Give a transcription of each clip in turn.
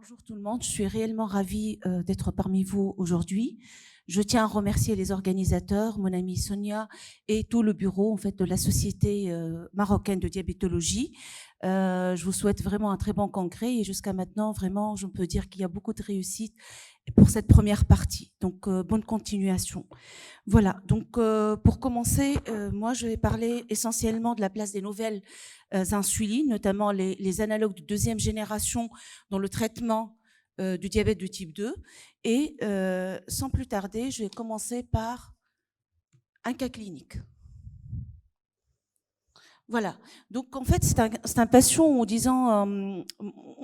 Bonjour tout le monde, je suis réellement ravie d'être parmi vous aujourd'hui. Je tiens à remercier les organisateurs, mon amie Sonia et tout le bureau en fait de la Société marocaine de diabétologie. Je vous souhaite vraiment un très bon congrès et jusqu'à maintenant, vraiment, je peux dire qu'il y a beaucoup de réussite pour cette première partie. Donc, bonne continuation. Voilà, donc pour commencer, moi je vais parler essentiellement de la place des nouvelles insulines, notamment les analogues de deuxième génération dans le traitement du diabète de type 2. Et sans plus tarder, je vais commencer par un cas clinique. Voilà. Donc, en fait, c'est un patient en disant,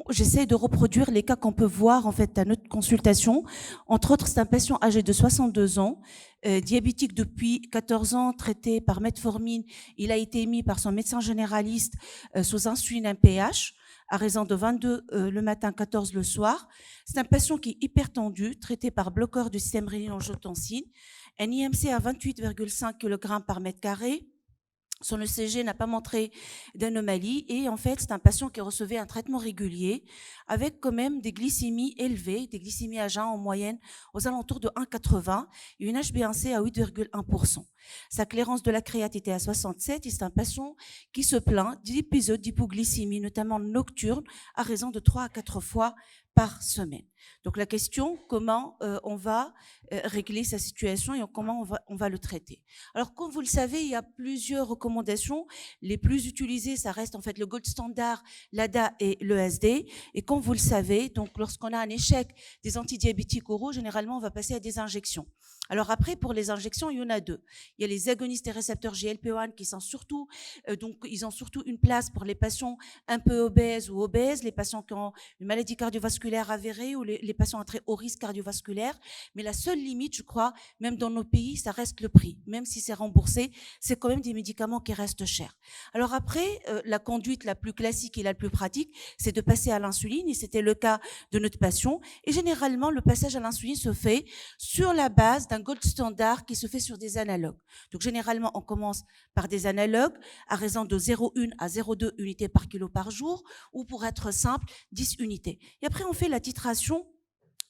j'essaie de reproduire les cas qu'on peut voir, en fait, à notre consultation. Entre autres, c'est un patient âgé de 62 ans, diabétique depuis 14 ans, traité par metformine. Il a été émis par son médecin généraliste sous insuline MPH à raison de 22 le matin, 14 le soir. C'est un patient qui est hypertendu, traité par bloqueur du système rénine-angiotensine. Un IMC à 28,5 kg par mètre carré. Son ECG n'a pas montré d'anomalie et en fait, c'est un patient qui recevait un traitement régulier avec quand même des glycémies élevées, des glycémies à jeun en moyenne aux alentours de 1,80 et une HbA1c à 8,1%. Sa clairance de la créate était à 67 et c'est un patient qui se plaint d'épisodes d'hypoglycémie, notamment nocturne, à raison de 3 à 4 fois par semaine. Donc la question, comment on va régler sa situation et comment on va le traiter. Alors comme vous le savez, il y a plusieurs recommandations. Les plus utilisées, ça reste en fait le gold standard, l'ADA et l'ESD. Et comme vous le savez, donc lorsqu'on a un échec des antidiabétiques oraux, généralement on va passer à des injections. Alors après, pour les injections, il y en a deux. Il y a les agonistes des récepteurs GLP-1 qui sont surtout, donc ils ont surtout une place pour les patients un peu obèses ou obèses, les patients qui ont une maladie cardiovasculaire avérée ou les patients à très haut risque cardiovasculaire. Mais la seule limite, je crois, même dans nos pays, ça reste le prix. Même si c'est remboursé, c'est quand même des médicaments qui restent chers. Alors après, la conduite la plus classique et la plus pratique, c'est de passer à l'insuline, et c'était le cas de notre patient. Et généralement, le passage à l'insuline se fait sur la base d'un gold standard qui se fait sur des analogues. Donc généralement, on commence par des analogues à raison de 0,1 à 0,2 unités par kilo par jour, ou pour être simple, 10 unités. Et après, on fait la titration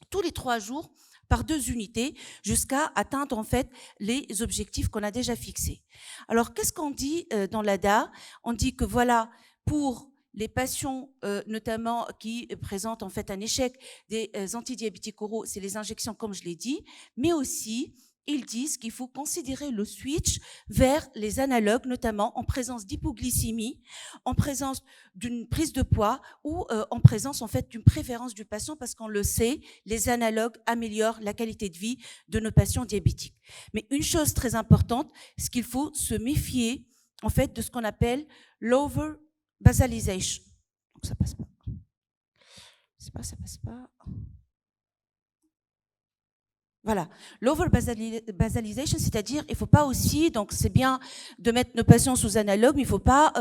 tous les 3 jours par 2 unités jusqu'à atteindre en fait les objectifs qu'on a déjà fixés. Alors, qu'est-ce qu'on dit dans l'ADA? On dit que voilà, pour les patients notamment qui présentent en fait un échec des antidiabétiques oraux, c'est les injections comme je l'ai dit, mais aussi ils disent qu'il faut considérer le switch vers les analogues, notamment en présence d'hypoglycémie, en présence d'une prise de poids ou en présence en fait d'une préférence du patient, parce qu'on le sait, les analogues améliorent la qualité de vie de nos patients diabétiques. Mais une chose très importante, c'est qu'il faut se méfier en fait de ce qu'on appelle l'over-basalisation. Donc ça passe pas. Ça passe pas. Voilà, l'over-basalisation, c'est-à-dire il ne faut pas aussi, donc c'est bien de mettre nos patients sous analogue, mais il ne faut pas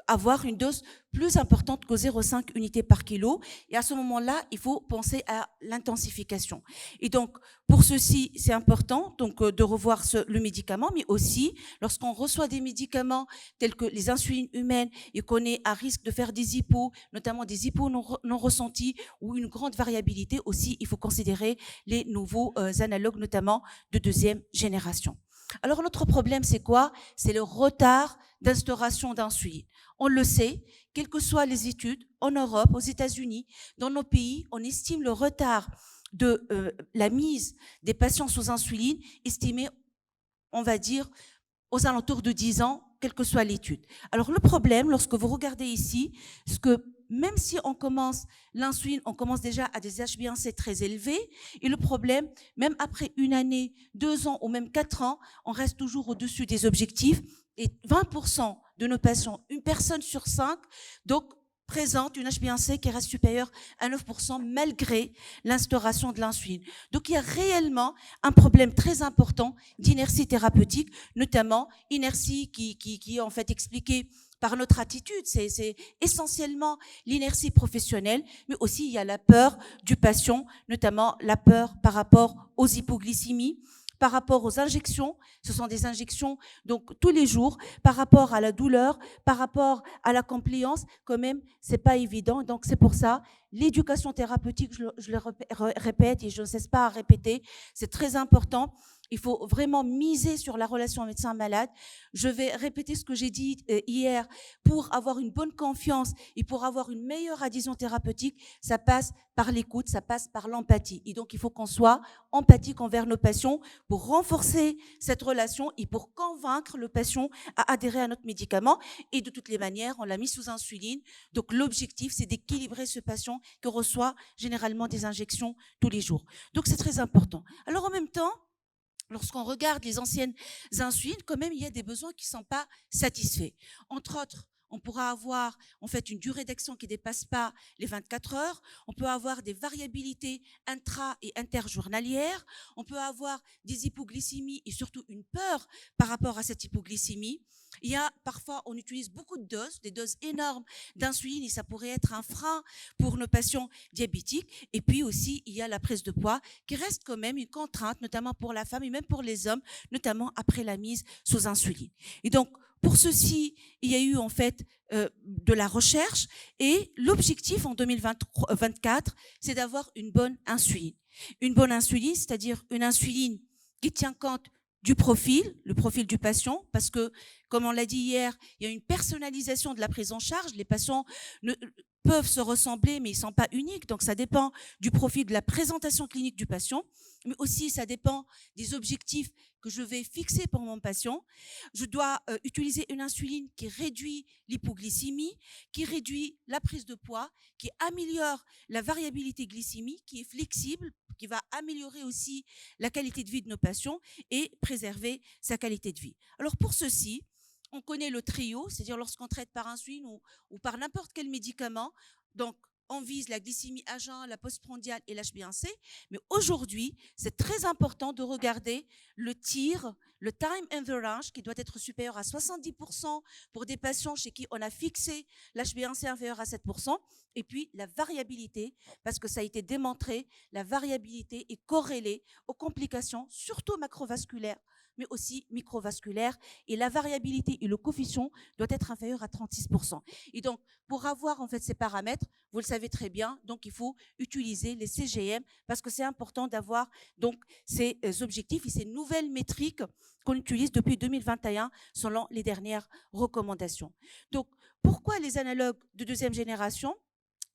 avoir une dose plus importante que 0,5 unités par kilo. Et à ce moment-là, il faut penser à l'intensification. Et donc, pour ceci, c'est important donc de revoir le médicament, mais aussi, lorsqu'on reçoit des médicaments tels que les insulines humaines et qu'on est à risque de faire des hypos, notamment des hypos non ressentis ou une grande variabilité, aussi, il faut considérer les nouveaux analogues, notamment de deuxième génération. Alors, notre problème, c'est quoi? C'est le retard d'instauration d'insuline. On le sait, quelles que soient les études, en Europe, aux États-Unis, dans nos pays, on estime le retard de la mise des patients sous insuline estimé, on va dire, aux alentours de 10 ans, quelle que soit l'étude. Alors, le problème, lorsque vous regardez ici, c'est que même si on commence l'insuline, on commence déjà à des HbA1c très élevés. Et le problème, même après 1 année, 2 ans ou même 4 ans, on reste toujours au-dessus des objectifs. Et 20% de nos patients, une personne sur 5, donc présente une HbA1c qui reste supérieure à 9% malgré l'instauration de l'insuline. Donc il y a réellement un problème très important d'inertie thérapeutique, notamment inertie qui est en fait expliquée par notre attitude. C'est essentiellement l'inertie professionnelle, mais aussi il y a la peur du patient, notamment la peur par rapport aux hypoglycémies, par rapport aux injections, ce sont des injections donc tous les jours, par rapport à la douleur, par rapport à la compliance, quand même, c'est pas évident. Donc c'est pour ça, l'éducation thérapeutique, je le répète et je ne cesse pas à répéter, c'est très important. Il faut vraiment miser sur la relation médecin-malade. Je vais répéter ce que j'ai dit hier. Pour avoir une bonne confiance et pour avoir une meilleure adhésion thérapeutique, ça passe par l'écoute, ça passe par l'empathie. Et donc, il faut qu'on soit empathique envers nos patients pour renforcer cette relation et pour convaincre le patient à adhérer à notre médicament. Et de toutes les manières, on l'a mis sous insuline. Donc, l'objectif, c'est d'équilibrer ce patient qui reçoit généralement des injections tous les jours. Donc, c'est très important. Alors, en même temps, lorsqu'on regarde les anciennes insulines, quand même, il y a des besoins qui ne sont pas satisfaits. Entre autres, on pourra avoir en fait une durée d'action qui ne dépasse pas les 24 heures. On peut avoir des variabilités intra- et interjournalières. On peut avoir des hypoglycémies et surtout une peur par rapport à cette hypoglycémie. Il y a parfois, on utilise beaucoup de doses, des doses énormes d'insuline et ça pourrait être un frein pour nos patients diabétiques. Et puis aussi, il y a la prise de poids qui reste quand même une contrainte, notamment pour la femme et même pour les hommes, notamment après la mise sous insuline. Et donc, pour ceci, il y a eu en fait de la recherche et l'objectif en 2024, c'est d'avoir une bonne insuline. Une bonne insuline, c'est-à-dire une insuline qui tient compte du profil, le profil du patient, parce que, comme on l'a dit hier, il y a une personnalisation de la prise en charge. Les patients peuvent se ressembler, mais ils ne sont pas uniques. Donc, ça dépend du profil, de la présentation clinique du patient, mais aussi ça dépend des objectifs que je vais fixer pour mon patient. Je dois utiliser une insuline qui réduit l'hypoglycémie, qui réduit la prise de poids, qui améliore la variabilité glycémique, qui est flexible, qui va améliorer aussi la qualité de vie de nos patients et préserver sa qualité de vie. Alors pour ceci, on connaît le trio, c'est-à-dire lorsqu'on traite par insuline ou par n'importe quel médicament, donc on vise la glycémie à jeun, la postprandiale et l'HbA1c. Mais aujourd'hui, c'est très important de regarder le TIR, le time in the range, qui doit être supérieur à 70% pour des patients chez qui on a fixé l'HbA1c inférieur à 7%. Et puis la variabilité, parce que ça a été démontré, la variabilité est corrélée aux complications, surtout macrovasculaires, mais aussi microvasculaires. Et la variabilité et le coefficient doit être inférieur à 36%. Et donc, pour avoir en fait ces paramètres, vous le savez très bien, donc il faut utiliser les CGM parce que c'est important d'avoir donc ces objectifs et ces nouvelles métriques qu'on utilise depuis 2021 selon les dernières recommandations. Donc, pourquoi les analogues de deuxième génération?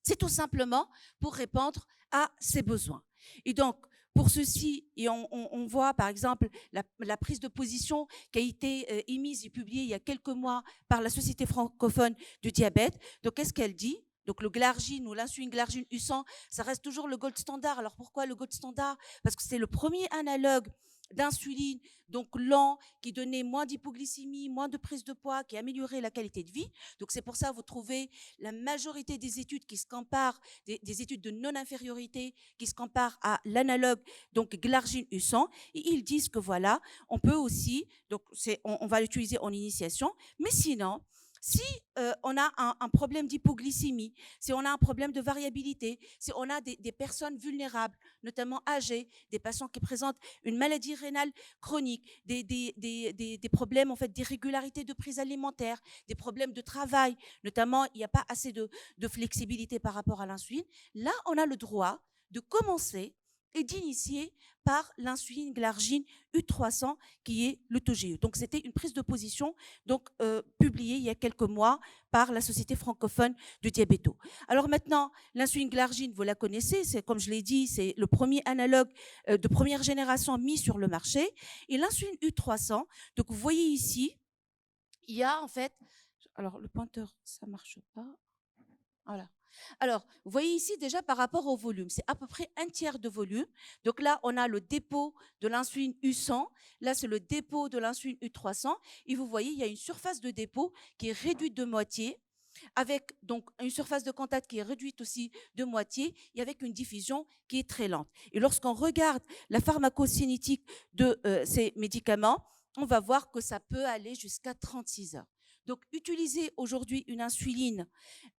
C'est tout simplement pour répondre à ces besoins. Et donc, pour ceci, et on voit par exemple la prise de position qui a été émise et publiée il y a quelques mois par la Société francophone du diabète. Donc, qu'est-ce qu'elle dit? Donc, le glargine ou l'insuline glargine U100, ça reste toujours le gold standard. Alors, pourquoi le gold standard? Parce que c'est le premier analogue d'insuline, donc lent, qui donnait moins d'hypoglycémie, moins de prise de poids, qui améliorait la qualité de vie. Donc, c'est pour ça que vous trouvez la majorité des études qui se comparent, des études de non-infériorité, qui se comparent à l'analogue, donc glargine U100, et ils disent que voilà, on peut aussi, donc on va l'utiliser en initiation, mais sinon, si on a un problème d'hypoglycémie, si on a un problème de variabilité, si on a des personnes vulnérables, notamment âgées, des patients qui présentent une maladie rénale chronique, des problèmes en fait d'irrégularité de prise alimentaire, des problèmes de travail, notamment il n'y a pas assez de flexibilité par rapport à l'insuline, là on a le droit de commencer et d'initier par l'insuline glargine U300 qui est le TGE. Donc c'était une prise de position donc publiée il y a quelques mois par la Société francophone du diabéto. Alors maintenant, l'insuline glargine, vous la connaissez, c'est comme je l'ai dit, c'est le premier analogue de première génération mis sur le marché. Et l'insuline U300, donc vous voyez ici, il y a en fait, alors le pointeur, ça marche pas. Voilà. Alors, vous voyez ici déjà par rapport au volume, c'est à peu près un tiers de volume. Donc là, on a le dépôt de l'insuline U100. Là, c'est le dépôt de l'insuline U300. Et vous voyez, il y a une surface de dépôt qui est réduite de moitié, avec donc une surface de contact qui est réduite aussi de moitié et avec une diffusion qui est très lente. Et lorsqu'on regarde la pharmacocinétique de ces médicaments, on va voir que ça peut aller jusqu'à 36 heures. Donc, utiliser aujourd'hui une insuline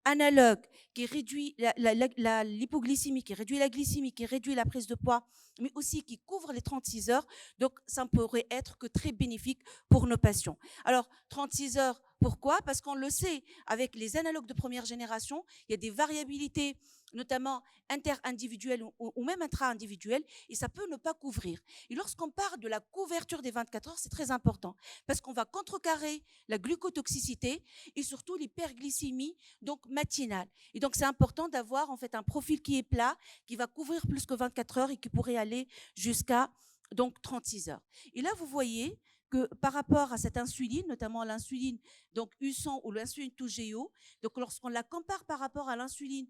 analogue qui réduit l'hypoglycémie, qui réduit la glycémie, qui réduit la prise de poids, mais aussi qui couvre les 36 heures. Donc, ça ne pourrait être que très bénéfique pour nos patients. Alors, 36 heures, pourquoi? Parce qu'on le sait, avec les analogues de première génération, il y a des variabilités notamment inter-individuelles ou même intra-individuelles, et ça peut ne pas couvrir. Et lorsqu'on parle de la couverture des 24 heures, c'est très important parce qu'on va contrecarrer la glucotoxicité et surtout l'hyperglycémie donc matinale. Et donc c'est important d'avoir en fait un profil qui est plat, qui va couvrir plus que 24 heures et qui pourrait aller jusqu'à donc 36 heures. Et là, vous voyez que par rapport à cette insuline, notamment l'insuline donc U100 ou l'insuline Toujeo, donc lorsqu'on la compare par rapport à l'insuline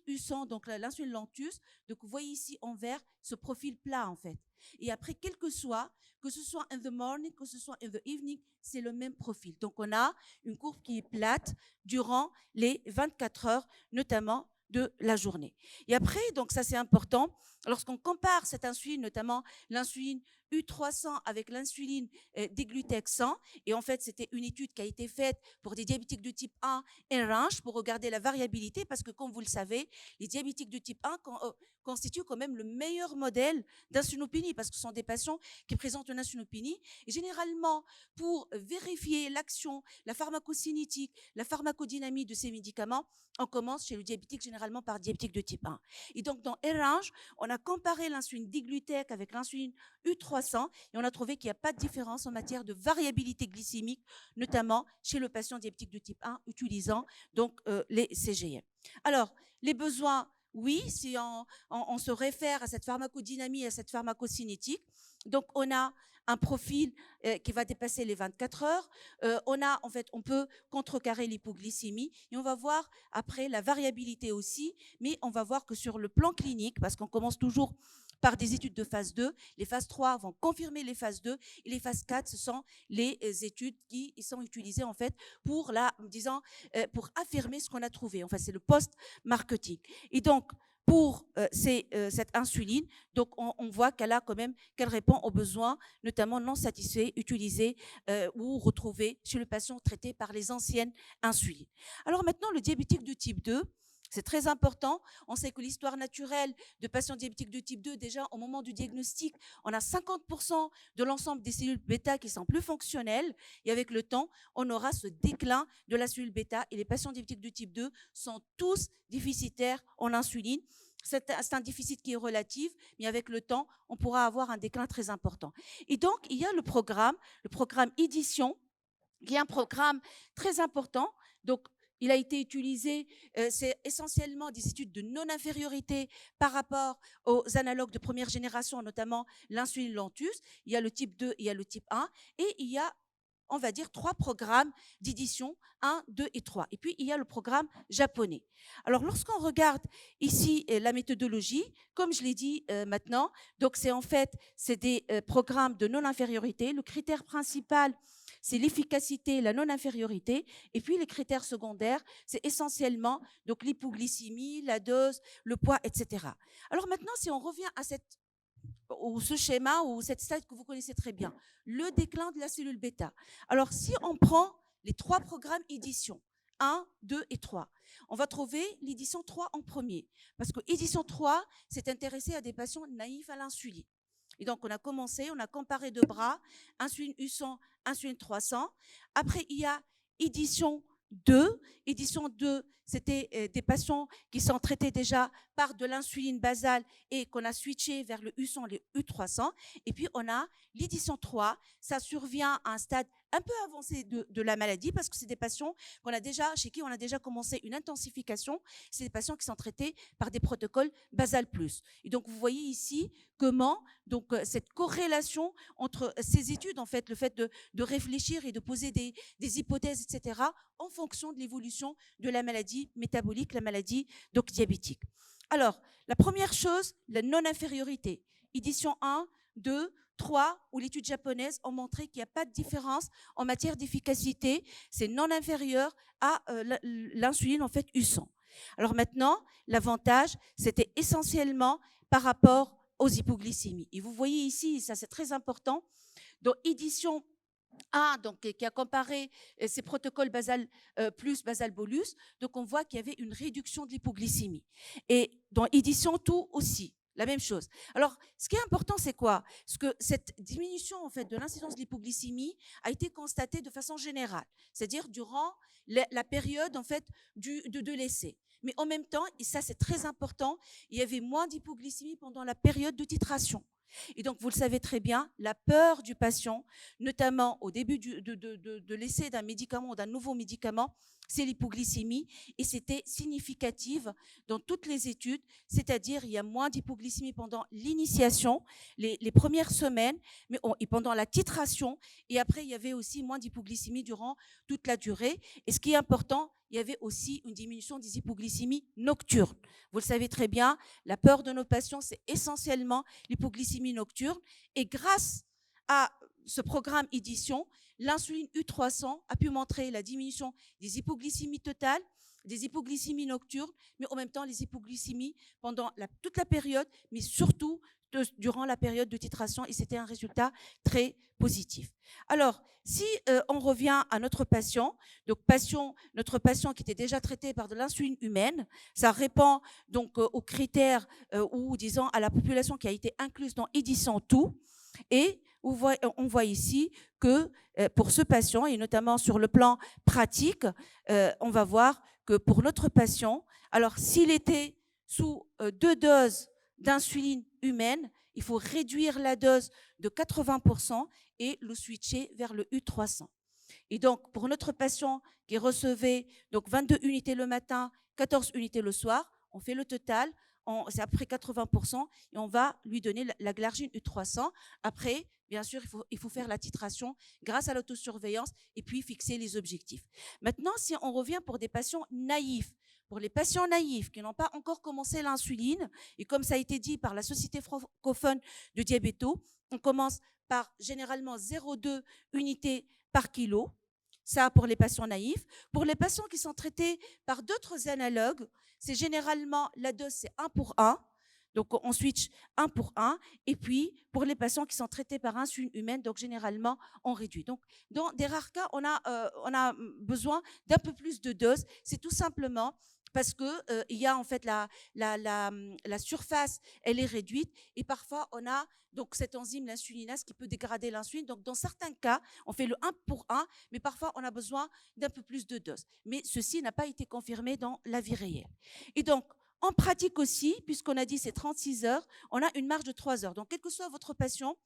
U100, donc l'insuline Lantus, donc vous voyez ici en vert ce profil plat en fait. Et après, que ce soit in the morning, que ce soit in the evening, c'est le même profil. Donc on a une courbe qui est plate durant les 24 heures, notamment de la journée. Et après, donc ça c'est important, lorsqu'on compare cette insuline, notamment l'insuline U300 avec l'insuline Deglutex 100, et en fait c'était une étude qui a été faite pour des diabétiques de type 1 et range pour regarder la variabilité, parce que comme vous le savez, les diabétiques de type 1 constituent quand même le meilleur modèle d'insulinopénie, parce que ce sont des patients qui présentent une insulinopénie, et généralement pour vérifier l'action, la pharmacocinétique, la pharmacodynamie de ces médicaments, on commence chez le diabétique généralement par diabétique de type 1. Et donc dans R-Range, on a comparé l'insuline Deglutec avec l'insuline U300 et on a trouvé qu'il n'y a pas de différence en matière de variabilité glycémique, notamment chez le patient diabétique de type 1 utilisant donc les CGM. Alors, les besoins, oui, si on se réfère à cette pharmacodynamie, à cette pharmacocinétique, donc on a un profil qui va dépasser les 24 heures. On peut contrecarrer l'hypoglycémie et on va voir après la variabilité aussi, mais on va voir que sur le plan clinique, parce qu'on commence toujours par des études de phase 2, les phases 3 vont confirmer les phases 2 et les phases 4, ce sont les études qui sont utilisées en fait pour pour affirmer ce qu'on a trouvé. En fait, c'est le post-marketing. Et donc, pour cette insuline, donc on voit qu'elle répond aux besoins, notamment non satisfaits, utilisés ou retrouvés chez le patient traité par les anciennes insulines. Alors maintenant, le diabétique de type 2, c'est très important. On sait que l'histoire naturelle de patients diabétiques de type 2, déjà au moment du diagnostic, on a 50% de l'ensemble des cellules bêta qui sont plus fonctionnelles. Et avec le temps, on aura ce déclin de la cellule bêta. Et les patients diabétiques de type 2 sont tous déficitaires en insuline. C'est un déficit qui est relatif, mais avec le temps, on pourra avoir un déclin très important. Et donc, il y a le programme Édition, qui est un programme très important. Donc, il a été utilisé, c'est essentiellement des études de non-infériorité par rapport aux analogues de première génération, notamment l'insuline Lantus. Il y a le type 2, il y a le type 1, et il y a, on va dire, 3 programmes d'édition, 1, 2 et 3. Et puis, il y a le programme japonais. Alors, lorsqu'on regarde ici la méthodologie, comme je l'ai dit maintenant, donc c'est des programmes de non-infériorité. Le critère principal, c'est l'efficacité, la non-infériorité. Et puis, les critères secondaires, c'est essentiellement donc l'hypoglycémie, la dose, le poids, etc. Alors maintenant, si on revient à ce schéma ou cette slide que vous connaissez très bien, le déclin de la cellule bêta. Alors, si on prend les 3 programmes édition, 1, 2 et 3, on va trouver l'édition 3 en premier. Parce que l'édition 3 s'est intéressée à des patients naïfs à l'insuline. Et donc, on a comparé deux bras, insuline U100, insuline 300. Après, il y a édition 2. Édition 2, c'était des patients qui sont traités déjà par de l'insuline basale et qu'on a switché vers le U100, le U300. Et puis, on a l'édition 3. Ça survient à un stade un peu avancé de la maladie parce que c'est des patients chez qui on a déjà commencé une intensification. C'est des patients qui sont traités par des protocoles basal plus. Et donc, vous voyez ici comment donc cette corrélation entre ces études, en fait, le fait de réfléchir et de poser des hypothèses, etc., en fonction de l'évolution de la maladie métabolique, la maladie donc diabétique. Alors, la première chose, la non-infériorité. Édition 1, 2, 3, où l'étude japonaise a montré qu'il n'y a pas de différence en matière d'efficacité. C'est non inférieur à l'insuline, en fait, U100. Alors maintenant, l'avantage, c'était essentiellement par rapport aux hypoglycémies. Et vous voyez ici, ça c'est très important, dans édition 1, donc, qui a comparé ces protocoles basal plus, basal bolus, donc on voit qu'il y avait une réduction de l'hypoglycémie. Et dans édition 2 aussi, la même chose. Alors, ce qui est important, c'est quoi? C'est que cette diminution en fait de l'incidence de l'hypoglycémie a été constatée de façon générale, c'est-à-dire durant la période en fait de l'essai. Mais en même temps, et ça c'est très important, il y avait moins d'hypoglycémie pendant la période de titration. Et donc, vous le savez très bien, la peur du patient, notamment au début de l'essai d'un médicament ou d'un nouveau médicament, c'est l'hypoglycémie, et c'était significatif dans toutes les études, c'est-à-dire il y a moins d'hypoglycémie pendant l'initiation, les premières semaines, et pendant la titration, et après il y avait aussi moins d'hypoglycémie durant toute la durée. Et ce qui est important, il y avait aussi une diminution des hypoglycémies nocturnes. Vous le savez très bien, la peur de nos patients, c'est essentiellement l'hypoglycémie nocturne, et grâce à ce programme édition, l'insuline U300 a pu montrer la diminution des hypoglycémies totales, des hypoglycémies nocturnes, mais en même temps les hypoglycémies pendant toute la période, mais surtout durant la période de titration, et c'était un résultat très positif. Alors, si on revient à notre patient, donc notre patient qui était déjà traité par de l'insuline humaine, ça répond donc aux critères ou disons à la population qui a été incluse dans Édition Tout, et on voit ici que pour ce patient, et notamment sur le plan pratique, on va voir que pour notre patient, alors s'il était sous 2 doses d'insuline humaine, il faut réduire la dose de 80% et le switcher vers le U300. Et donc, pour notre patient qui recevait donc 22 unités le matin, 14 unités le soir, on fait le total, c'est après 80%, et on va lui donner la glargine U300. Après, bien sûr, il faut faire la titration grâce à l'autosurveillance et puis fixer les objectifs. Maintenant, si on revient pour des patients naïfs, pour les patients naïfs qui n'ont pas encore commencé l'insuline, et comme ça a été dit par la Société francophone de diabéto, on commence par généralement 0,2 unités par kilo. Ça pour les patients naïfs. Pour les patients qui sont traités par d'autres analogues, c'est généralement la dose, c'est 1 pour 1. Donc, on switch 1 pour 1. Et puis, pour les patients qui sont traités par insuline humaine, donc généralement, on réduit. Donc, dans des rares cas, on a besoin d'un peu plus de doses. C'est tout simplement parce que il y a en fait la surface, elle est réduite, et parfois on a donc cette enzyme l'insulinase qui peut dégrader l'insuline. Donc dans certains cas, on fait le 1 pour 1, mais parfois on a besoin d'un peu plus de doses. Mais ceci n'a pas été confirmé dans la vie réelle. Et donc en pratique aussi, puisqu'on a dit c'est 36 heures, on a une marge de 3 heures. Donc quel que soit votre patient,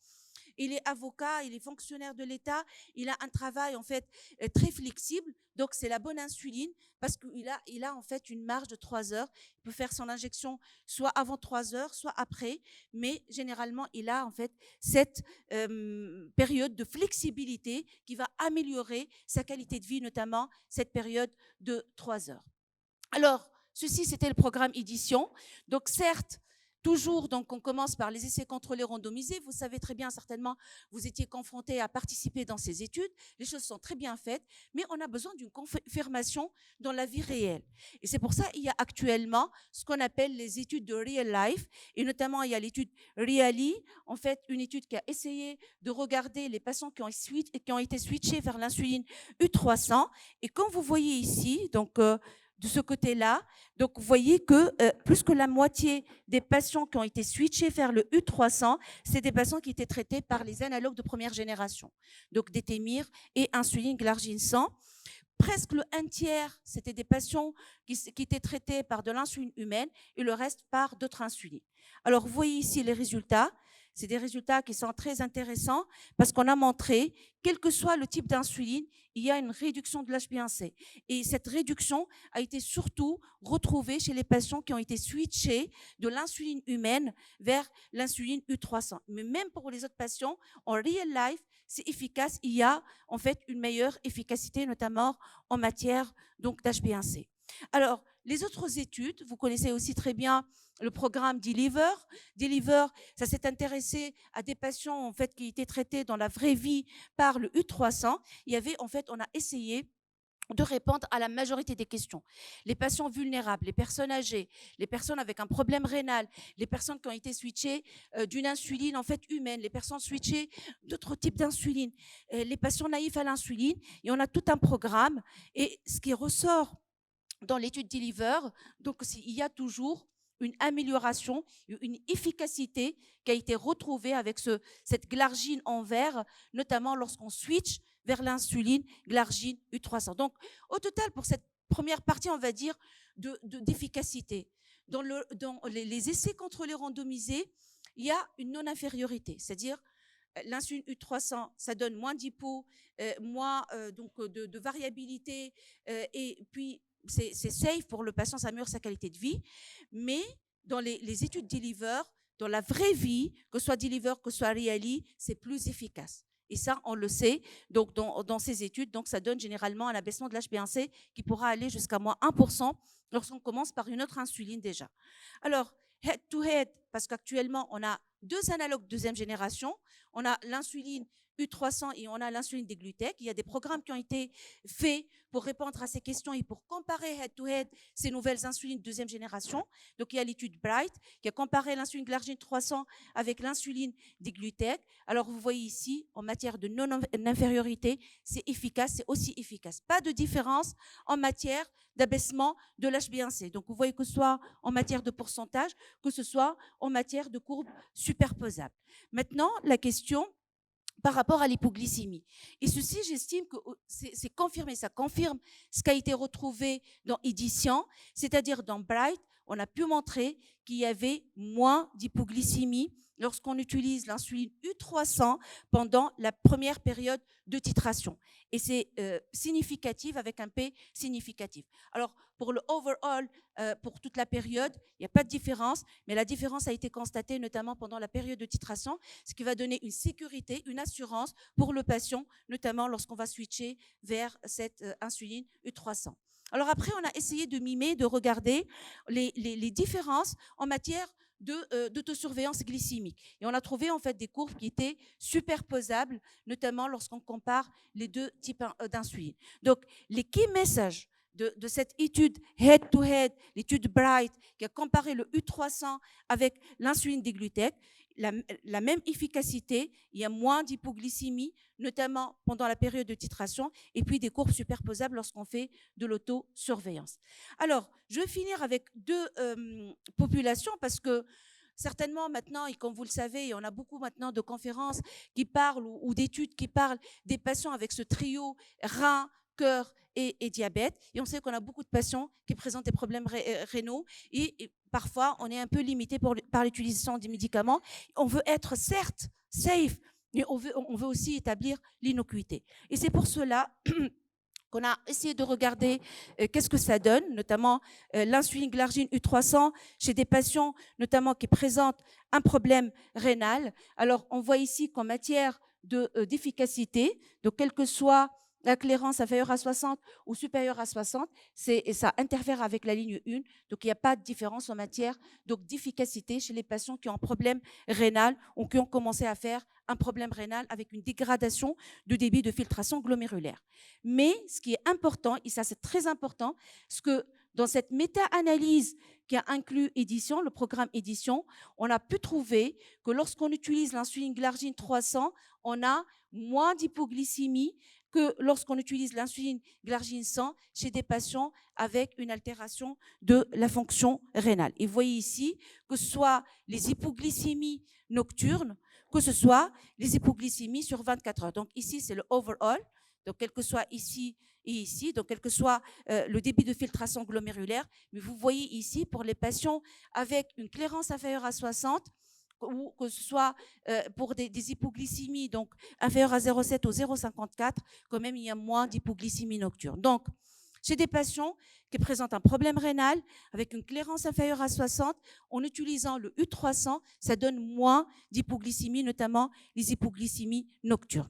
il est avocat, il est fonctionnaire de l'État, il a un travail en fait très flexible, donc c'est la bonne insuline parce qu'il a en fait une marge de 3 heures. Il peut faire son injection soit avant 3 heures, soit après, mais généralement il a en fait cette période de flexibilité qui va améliorer sa qualité de vie, notamment cette période de 3 heures. Alors, ceci, c'était le programme édition. Donc, certes, toujours, donc, on commence par les essais contrôlés randomisés. Vous savez très bien, certainement, vous étiez confrontés à participer dans ces études. Les choses sont très bien faites, mais on a besoin d'une confirmation dans la vie réelle. Et c'est pour ça qu'il y a actuellement ce qu'on appelle les études de real life, et notamment, il y a l'étude REALI, en fait, une étude qui a essayé de regarder les patients qui ont été switchés vers l'insuline U300. Et comme vous voyez ici, donc, de ce côté-là, donc vous voyez que plus que la moitié des patients qui ont été switchés vers le U300, c'est des patients qui étaient traités par les analogues de première génération, donc Détémir et insuline glargine 100. Presque le 1/3, c'était des patients qui étaient traités par de l'insuline humaine, et le reste par d'autres insulines. Alors, vous voyez ici les résultats. C'est des résultats qui sont très intéressants parce qu'on a montré, quel que soit le type d'insuline, il y a une réduction de l'HbA1c. Et cette réduction a été surtout retrouvée chez les patients qui ont été switchés de l'insuline humaine vers l'insuline U300. Mais même pour les autres patients, en real life, c'est efficace. Il y a en fait une meilleure efficacité, notamment en matière donc d'HbA1c. Alors, les autres études, vous connaissez aussi très bien le programme Deliver. Deliver, ça s'est intéressé à des patients en fait qui étaient traités dans la vraie vie par le U300. Il y avait en fait, on a essayé de répondre à la majorité des questions. Les patients vulnérables, les personnes âgées, les personnes avec un problème rénal, les personnes qui ont été switchées d'une insuline en fait humaine, les personnes switchées d'autres types d'insuline, les patients naïfs à l'insuline, et on a tout un programme. Et ce qui ressort dans l'étude Deliver, donc il y a toujours une amélioration, une efficacité qui a été retrouvée avec cette glargine en vert, notamment lorsqu'on switch vers l'insuline glargine U300. Donc, au total, pour cette première partie, on va dire, d'efficacité, dans les essais contrôlés randomisés, il y a une non-infériorité, c'est-à-dire l'insuline U300, ça donne moins d'hypo, moins de variabilité, et puis c'est safe pour le patient, ça améliore sa qualité de vie. Mais dans les études Deliver, dans la vraie vie, que ce soit Deliver, que ce soit Reali, c'est plus efficace. Et ça, on le sait donc dans ces études. Donc, ça donne généralement un abaissement de l'HbA1c qui pourra aller jusqu'à moins 1% lorsqu'on commence par une autre insuline déjà. Alors, head-to-head, parce qu'actuellement, on a 2 analogues deuxième génération. On a l'insuline U300 et on a l'insuline déglutec. Il y a des programmes qui ont été faits pour répondre à ces questions et pour comparer head-to-head ces nouvelles insulines deuxième génération. Donc, il y a l'étude Bright qui a comparé l'insuline glargine 300 avec l'insuline déglutec. Alors, vous voyez ici, en matière de non-infériorité, c'est efficace, c'est aussi efficace. Pas de différence en matière d'abaissement de l'HbA1c. Donc, vous voyez que ce soit en matière de pourcentage, que ce soit en matière de courbe superposable. Maintenant, la question par rapport à l'hypoglycémie. Et ceci, j'estime que c'est confirmé, ça confirme ce qui a été retrouvé dans Édition, c'est-à-dire dans Bright, on a pu montrer qu'il y avait moins d'hypoglycémie lorsqu'on utilise l'insuline U300 pendant la première période de titration. Et c'est significatif avec un P significatif. Alors, pour le overall, pour toute la période, il n'y a pas de différence, mais la différence a été constatée notamment pendant la période de titration, ce qui va donner une sécurité, une assurance pour le patient, notamment lorsqu'on va switcher vers cette insuline U300. Alors après, on a essayé de mimer, de regarder les différences en matière d'autosurveillance glycémique. Et on a trouvé en fait des courbes qui étaient superposables, notamment lorsqu'on compare les 2 types d'insuline. Donc, les key messages de cette étude head-to-head, l'étude Bright, qui a comparé le U300 avec l'insuline déglutec, la même efficacité, il y a moins d'hypoglycémie, notamment pendant la période de titration, et puis des courbes superposables lorsqu'on fait de l'autosurveillance. Alors, je vais finir avec 2 populations, parce que certainement maintenant, et comme vous le savez, on a beaucoup maintenant de conférences qui parlent ou d'études qui parlent des patients avec ce trio rein, cœur et diabète. Et on sait qu'on a beaucoup de patients qui présentent des problèmes rénaux et parfois on est un peu limité par l'utilisation des médicaments. On veut être certes safe, mais on veut aussi établir l'innocuité. Et c'est pour cela qu'on a essayé de regarder qu'est-ce que ça donne, notamment l'insuline glargine U300 chez des patients notamment qui présentent un problème rénal. Alors, on voit ici qu'en matière d'efficacité, donc quelle que soit la clairance inférieure à 60 ou supérieure à 60, et ça interfère avec la ligne 1, donc il n'y a pas de différence en matière d'efficacité chez les patients qui ont un problème rénal ou qui ont commencé à faire un problème rénal avec une dégradation de débit de filtration glomérulaire. Mais ce qui est important, et ça c'est très important, c'est que dans cette méta-analyse qui a inclus Édition, le programme Édition, on a pu trouver que lorsqu'on utilise l'insuline glargine 300, on a moins d'hypoglycémie que lorsqu'on utilise l'insuline glargine 100 chez des patients avec une altération de la fonction rénale. Et vous voyez ici que ce soit les hypoglycémies nocturnes, que ce soit les hypoglycémies sur 24 heures. Donc ici, c'est le overall, donc quel que soit ici et ici, donc quel que soit le débit de filtration glomérulaire. Mais vous voyez ici, pour les patients avec une clairance inférieure à 60, ou que ce soit pour des hypoglycémies donc inférieures à 0,7 ou 0,54, quand même il y a moins d'hypoglycémie nocturne. Donc, chez des patients qui présentent un problème rénal avec une clairance inférieure à 60, en utilisant le U300, ça donne moins d'hypoglycémie, notamment les hypoglycémies nocturnes.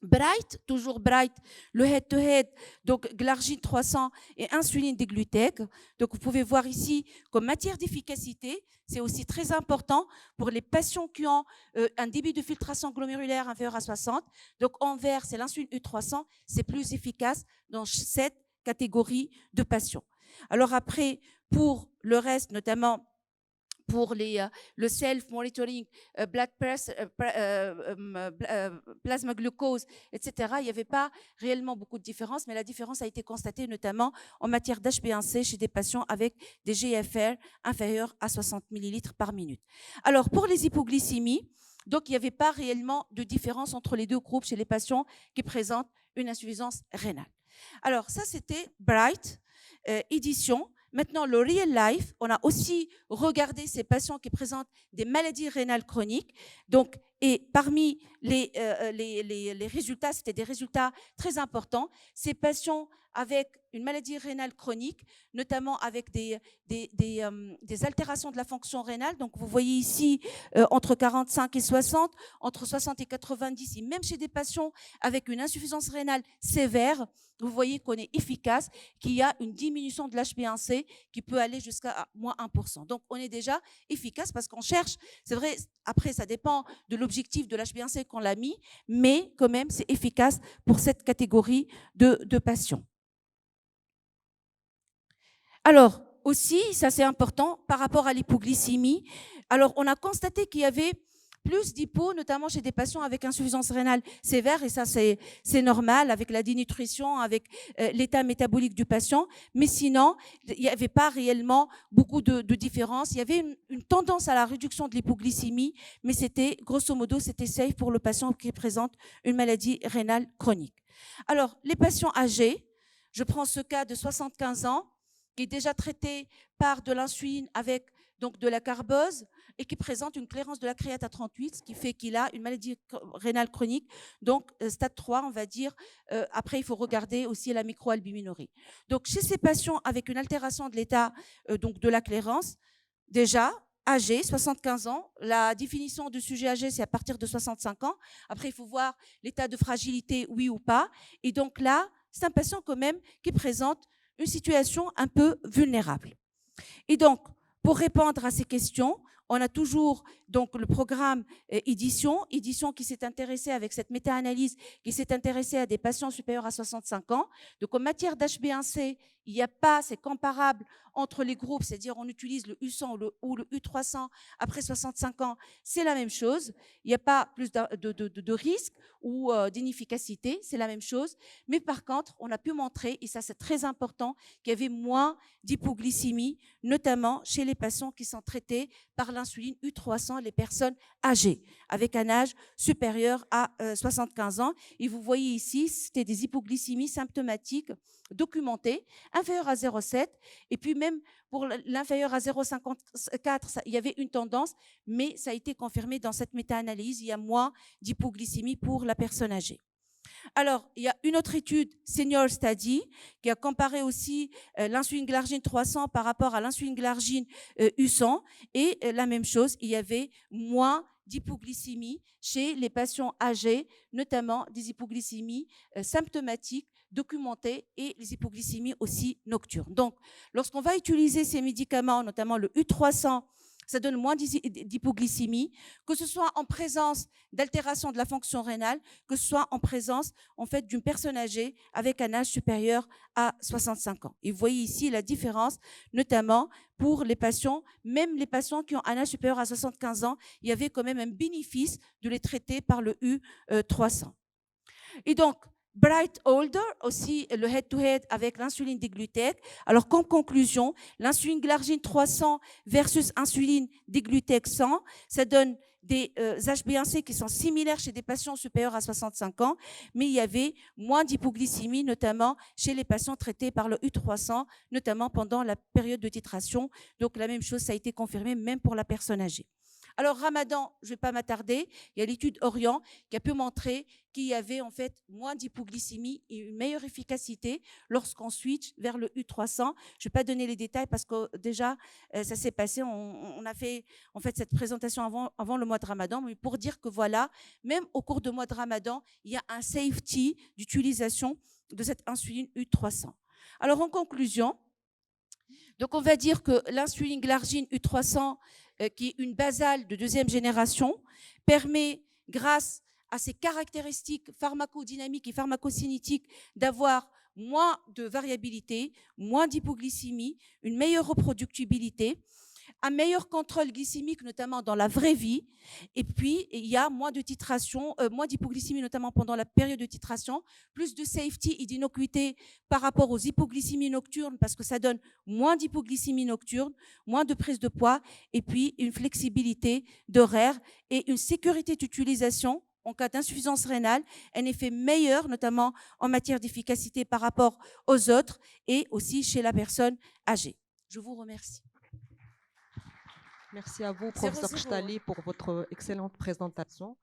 Bright, toujours Bright, le head-to-head, donc glargine 300 et insuline déglutec. Donc vous pouvez voir ici qu'en matière d'efficacité, c'est aussi très important pour les patients qui ont un débit de filtration glomérulaire inférieur à 60. Donc en vert, c'est l'insuline U300, c'est plus efficace dans cette catégorie de patients. Alors après, pour le reste, notamment pour le self-monitoring, plasma glucose, etc., il n'y avait pas réellement beaucoup de différence, mais la différence a été constatée notamment en matière d'HbA1c chez des patients avec des GFR inférieurs à 60 millilitres par minute. Alors, pour les hypoglycémies, donc il n'y avait pas réellement de différence entre les deux groupes chez les patients qui présentent une insuffisance rénale. Alors, ça, c'était Bright, édition. Maintenant, le real life, on a aussi regardé ces patients qui présentent des maladies rénales chroniques. Donc, et parmi les résultats, c'était des résultats très importants. Ces patients avec une maladie rénale chronique, notamment avec des altérations de la fonction rénale. Donc, vous voyez ici entre 45 et 60, entre 60 et 90, et même chez des patients avec une insuffisance rénale sévère, vous voyez qu'on est efficace, qu'il y a une diminution de l'HbA1c qui peut aller jusqu'à moins 1%. Donc, on est déjà efficace parce qu'on cherche, c'est vrai, après, ça dépend de l'objectif de l'HbA1c qu'on l'a mis, mais quand même, c'est efficace pour cette catégorie de patients. Alors, aussi, ça c'est important, par rapport à l'hypoglycémie, alors on a constaté qu'il y avait plus d'hypo, notamment chez des patients avec insuffisance rénale sévère, et ça c'est normal, avec la dénutrition, avec l'état métabolique du patient, mais sinon, il n'y avait pas réellement beaucoup de différence. Il y avait une tendance à la réduction de l'hypoglycémie, mais c'était, grosso modo, c'était safe pour le patient qui présente une maladie rénale chronique. Alors, les patients âgés, je prends ce cas de 75 ans, qui est déjà traité par de l'insuline avec donc de la carbose et qui présente une clairance de la créate à 38, ce qui fait qu'il a une maladie rénale chronique, donc stade 3, on va dire. Après, il faut regarder aussi la microalbuminurie. Donc, chez ces patients avec une altération de l'état donc de la clairance, déjà âgé, 75 ans, la définition de sujet âgé, c'est à partir de 65 ans. Après, il faut voir l'état de fragilité, oui ou pas. Et donc là, c'est un patient quand même qui présente une situation un peu vulnérable. Et donc, pour répondre à ces questions, on a toujours donc le programme édition qui s'est intéressé avec cette méta-analyse, qui s'est intéressé à des patients supérieurs à 65 ans. Donc, en matière d'HbA1c, il n'y a pas, c'est comparable entre les groupes, c'est-à-dire on utilise le U100 ou le U300 après 65 ans, c'est la même chose. Il n'y a pas plus de risque ou d'inefficacité, c'est la même chose. Mais par contre, on a pu montrer, et ça c'est très important, qu'il y avait moins d'hypoglycémie, notamment chez les patients qui sont traités par l'insuline U300, les personnes âgées, avec un âge supérieur à 75 ans. Et vous voyez ici, c'était des hypoglycémies symptomatiques documentées, inférieures à 0,7. Et puis même pour l'inférieur à 0,54, il y avait une tendance, mais ça a été confirmé dans cette méta-analyse. Il y a moins d'hypoglycémie pour la personne âgée. Alors, il y a une autre étude, Senior Study, qui a comparé aussi l'insuline glargine 300 par rapport à l'insuline glargine U100. Et la même chose, il y avait moins d'hypoglycémie chez les patients âgés, notamment des hypoglycémies symptomatiques documentées et les hypoglycémies aussi nocturnes. Donc, lorsqu'on va utiliser ces médicaments, notamment le U300, ça donne moins d'hypoglycémie, que ce soit en présence d'altération de la fonction rénale, que ce soit en présence en fait, d'une personne âgée avec un âge supérieur à 65 ans. Et vous voyez ici la différence, notamment pour les patients, même les patients qui ont un âge supérieur à 75 ans, il y avait quand même un bénéfice de les traiter par le U300. Et donc, Bright Older, aussi le head-to-head avec l'insuline déglutèque. Alors, comme conclusion, l'insuline glargine 300 versus insuline déglutèque 100, ça donne des HbA1c qui sont similaires chez des patients supérieurs à 65 ans, mais il y avait moins d'hypoglycémie, notamment chez les patients traités par le U300, notamment pendant la période de titration. Donc, la même chose, ça a été confirmé même pour la personne âgée. Alors, Ramadan, je ne vais pas m'attarder. Il y a l'étude Orient qui a pu montrer qu'il y avait en fait moins d'hypoglycémie et une meilleure efficacité lorsqu'on switch vers le U300. Je ne vais pas donner les détails parce que déjà, ça s'est passé. On a fait en fait cette présentation avant le mois de Ramadan, mais pour dire que voilà, même au cours du mois de Ramadan, il y a un safety d'utilisation de cette insuline U300. Alors, en conclusion, donc on va dire que l'insuline glargine U300 qui est une basale de deuxième génération, permet, grâce à ses caractéristiques pharmacodynamiques et pharmacocinétiques, d'avoir moins de variabilité, moins d'hypoglycémie, une meilleure reproductibilité, un meilleur contrôle glycémique, notamment dans la vraie vie. Et puis, il y a moins de titration, moins d'hypoglycémie, notamment pendant la période de titration, plus de safety et d'innocuité par rapport aux hypoglycémies nocturnes, parce que ça donne moins d'hypoglycémie nocturne, moins de prise de poids, et puis une flexibilité d'horaire et une sécurité d'utilisation en cas d'insuffisance rénale, un effet meilleur, notamment en matière d'efficacité par rapport aux autres et aussi chez la personne âgée. Je vous remercie. Merci à vous, professeur Khtali, pour votre excellente présentation.